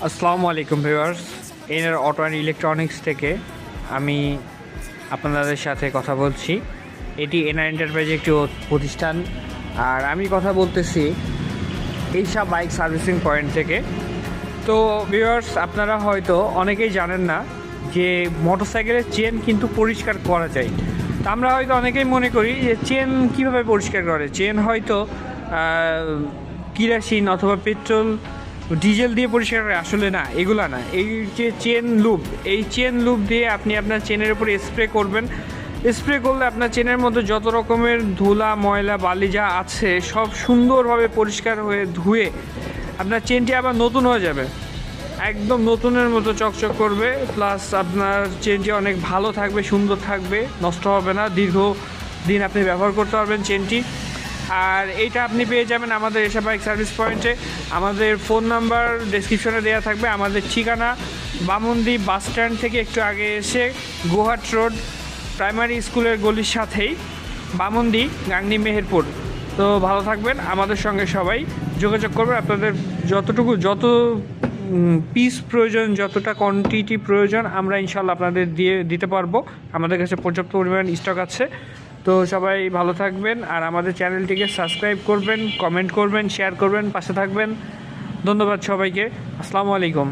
আসসালামু আলাইকুম ভিউয়ার্স, এনার অটো অ্যান্ড ইলেকট্রনিক্স থেকে আমি আপনাদের সাথে কথা বলছি। এটি এনআর এন্টারপ্রাইজ একটি প্রতিষ্ঠান, আর আমি কথা বলতেছি এইসব বাইক সার্ভিসিং পয়েন্ট থেকে। তো ভিউয়ার্স, আপনারা হয়তো অনেকেই জানেন না যে মোটরসাইকেলের চেন কিন্তু পরিষ্কার করা যায়। তা আমরা হয়তো অনেকেই মনে করি যে চেন কীভাবে পরিষ্কার করে, চেন হয়তো কিরোসিন অথবা পেট্রোল ডিজেল দিয়ে পরিষ্কার করে। আসলে না, এগুলা না। এই যে চেন লুব, এই চেন লুব দিয়ে আপনি আপনার চেনের উপরে স্প্রে করবেন। স্প্রে করলে আপনার চেনের মধ্যে যত রকমের ধুলা ময়লা বালি যা আছে সব সুন্দরভাবে পরিষ্কার হয়ে ধুয়ে আপনার চেনটি আবার নতুন হয়ে যাবে, একদম নতুনের মতো চকচক করবে। প্লাস আপনার চেনটি অনেক ভালো থাকবে, সুন্দর থাকবে, নষ্ট হবে না, দীর্ঘদিন আপনি ব্যবহার করতে পারবেন চেনটি। আর এইটা আপনি পেয়ে যাবেন আমাদের এশা বাইক সার্ভিস পয়েন্টে। আমাদের ফোন নাম্বার ডেসক্রিপশনে দেওয়া থাকবে। আমাদের ঠিকানা বামুন্দি বাস স্ট্যান্ড থেকে একটু আগে এসে গোহাট রোড প্রাইমারি স্কুলের গলির সাথেই বামুন্দি গাংনী মেহেরপুর। তো ভালো থাকবেন, আমাদের সঙ্গে সবাই যোগাযোগ করবেন। আপনাদের যত পিস প্রয়োজন, যতটা কোয়ান্টিটি প্রয়োজন আমরা ইনশাল্লাহ আপনাদের দিতে পারবো। আমাদের কাছে পর্যাপ্ত পরিমাণ স্টক আছে। তো সবাই ভালো থাকবেন, আর আমাদের চ্যানেলটিকে সাবস্ক্রাইব করবেন, কমেন্ট করবেন, শেয়ার করবেন, পাশে থাকবেন। ধন্যবাদ সবাইকে। আসসালামু আলাইকুম।